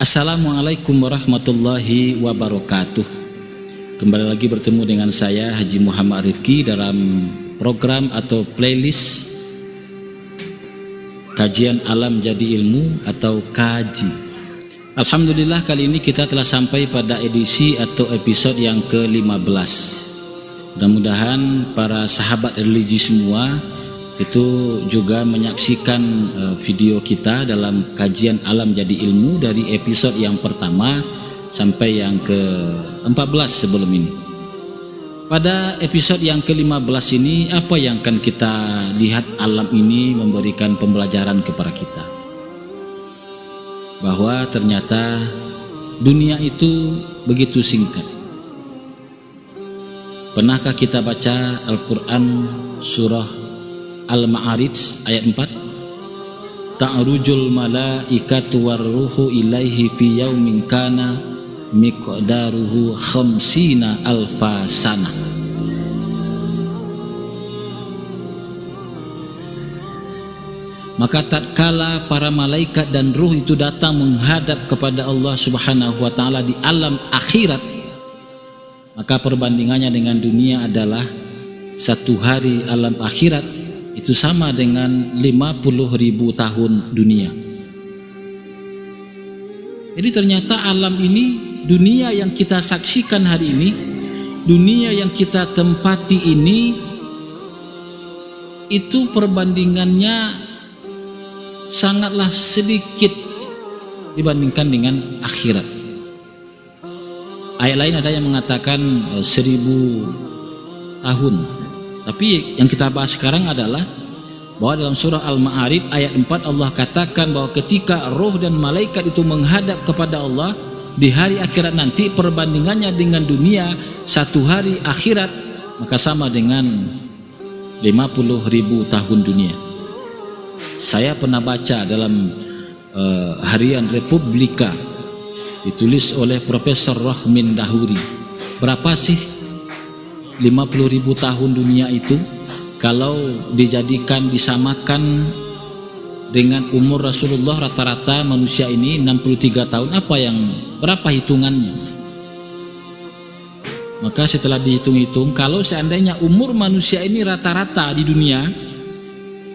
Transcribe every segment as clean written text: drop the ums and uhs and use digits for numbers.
Assalamualaikum warahmatullahi wabarakatuh. Kembali lagi bertemu dengan saya Haji Muhammad Rifki dalam program atau playlist Kajian Alam Jadi Ilmu atau kaji. Alhamdulillah kali ini kita telah sampai pada edisi atau episode yang ke-15. Mudah-mudahan para sahabat religi semua itu juga menyaksikan video kita dalam kajian alam jadi ilmu dari episode yang pertama sampai yang ke-14 sebelum ini. Pada episode yang ke-15 ini apa yang akan kita lihat? Alam ini memberikan pembelajaran kepada kita bahwa ternyata dunia itu begitu singkat. Pernahkah kita baca Al-Quran surah Al-Ma'arij ayat 4? Ta'rujul malaikatu warruhu ilaihi fi yaumin kana miqdaruhu khamsina alfa sana. Maka tatkala para malaikat dan ruh itu datang menghadap kepada Allah Subhanahu wa taala di alam akhirat, maka perbandingannya dengan dunia adalah satu hari alam akhirat itu sama dengan 50.000 tahun dunia. Jadi ternyata alam ini, dunia yang kita saksikan hari ini, dunia yang kita tempati ini, itu perbandingannya sangatlah sedikit dibandingkan dengan akhirat. Ayat lain ada yang mengatakan 1000 tahun. Tapi yang kita bahas sekarang adalah bahwa dalam surah Al-Ma'arij ayat 4 Allah katakan bahwa ketika roh dan malaikat itu menghadap kepada Allah di hari akhirat nanti, perbandingannya dengan dunia satu hari akhirat maka sama dengan 50.000 tahun dunia. Saya pernah baca dalam harian Republika ditulis oleh Profesor Rohmin Dahuri, berapa sih 50.000 tahun dunia itu kalau dijadikan, disamakan dengan umur Rasulullah, rata-rata manusia ini 63 tahun, berapa hitungannya? Maka setelah dihitung-hitung, kalau seandainya umur manusia ini rata-rata di dunia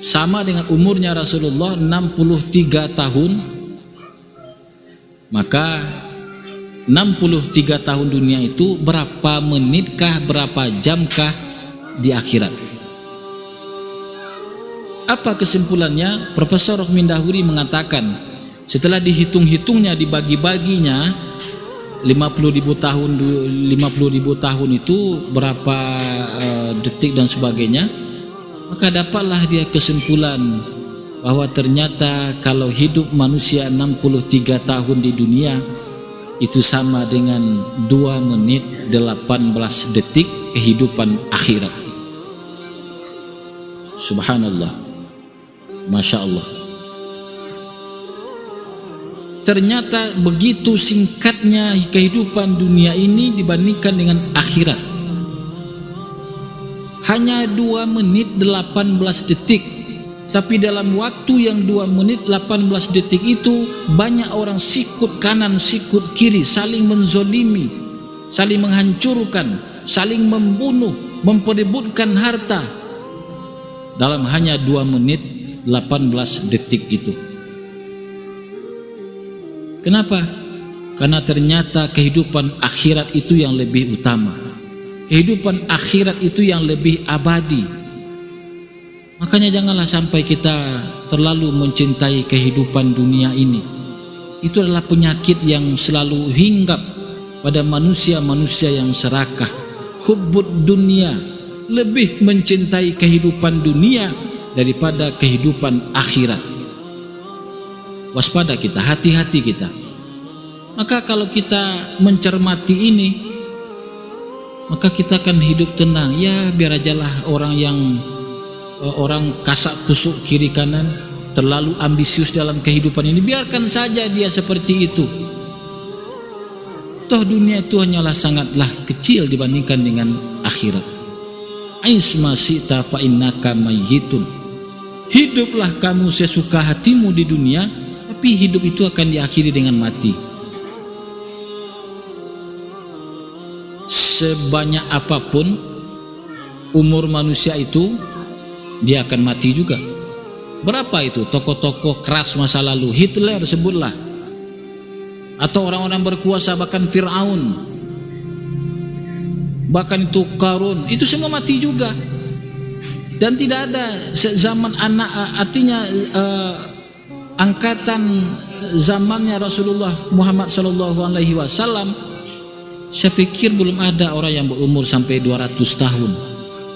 sama dengan umurnya Rasulullah 63 tahun, maka 63 tahun dunia itu berapa menitkah, berapa jamkah di akhirat? Apa kesimpulannya? Profesor Rohmin Dahuri mengatakan setelah dihitung-hitungnya, dibagi-baginya 50.000 tahun itu berapa detik dan sebagainya, maka dapatlah dia kesimpulan bahwa ternyata kalau hidup manusia 63 tahun di dunia itu sama dengan 2 menit 18 detik kehidupan akhirat. Subhanallah, Masya Allah. Ternyata begitu singkatnya kehidupan dunia ini dibandingkan dengan akhirat. Hanya 2 menit 18 detik. Tapi dalam waktu yang 2 menit 18 detik itu banyak orang sikut kanan, sikut kiri, saling menzolimi, saling menghancurkan, saling membunuh, memperebutkan harta dalam hanya 2 menit 18 detik itu. Kenapa? Karena ternyata kehidupan akhirat itu yang lebih utama. Kehidupan akhirat itu yang lebih abadi. Makanya janganlah sampai kita terlalu mencintai kehidupan dunia ini. Itu adalah penyakit yang selalu hinggap pada manusia-manusia yang serakah. Hubbud dunia, lebih mencintai kehidupan dunia daripada kehidupan akhirat. Waspada kita, hati-hati kita. Maka kalau kita mencermati ini, maka kita akan hidup tenang. Ya biar ajalah orang kasak kusuk kiri kanan, terlalu ambisius dalam kehidupan ini, biarkan saja dia seperti itu. Toh dunia itu hanyalah sangatlah kecil dibandingkan dengan akhirat. Aisma sita fa innaka mayyitun. Hiduplah kamu sesuka hatimu di dunia, tapi hidup itu akan diakhiri dengan mati. sebanyak apapun umur manusia itu, dia akan mati juga. Berapa itu tokoh-tokoh keras masa lalu, Hitler sebutlah, atau orang-orang berkuasa, bahkan Fir'aun, bahkan itu Qarun, itu semua mati juga. Dan tidak ada zaman anak, artinya angkatan zamannya Rasulullah Muhammad SAW, saya pikir belum ada orang yang berumur sampai 200 tahun,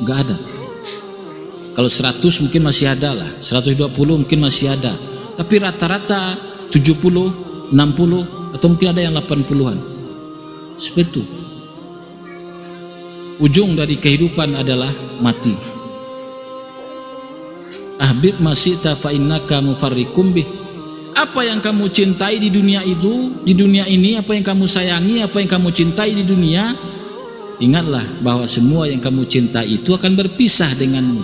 nggak ada. Kalau 100 mungkin masih ada lah, 120 mungkin masih ada, tapi rata-rata 70, 60, atau mungkin ada yang 80-an. Seperti itu. Ujung dari kehidupan adalah mati. Ahbib masita fa innaka mufarrikum bih. Apa yang kamu cintai di dunia itu, di dunia ini, apa yang kamu sayangi, apa yang kamu cintai di dunia, ingatlah bahwa semua yang kamu cintai itu akan berpisah denganmu.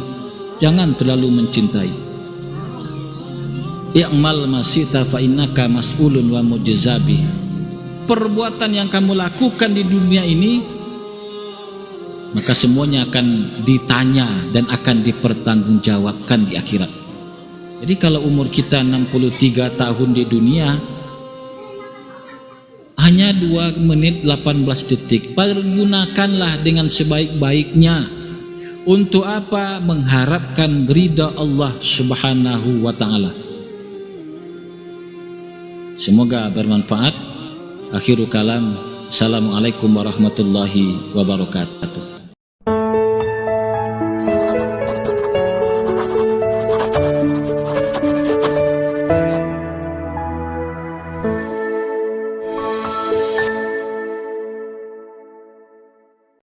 Jangan terlalu mencintai. I'mal masita fa innaka mas'ulun wa mujzabi. Perbuatan yang kamu lakukan di dunia ini, maka semuanya akan ditanya dan akan dipertanggungjawabkan di akhirat. Jadi kalau umur kita 63 tahun di dunia, hanya 2 menit 18 detik, pergunakanlah dengan sebaik-baiknya. Untuk apa? Mengharapkan ridha Allah Subhanahu wa ta'ala. Semoga bermanfaat. Akhirul kalam. Assalamualaikum warahmatullahi wabarakatuh.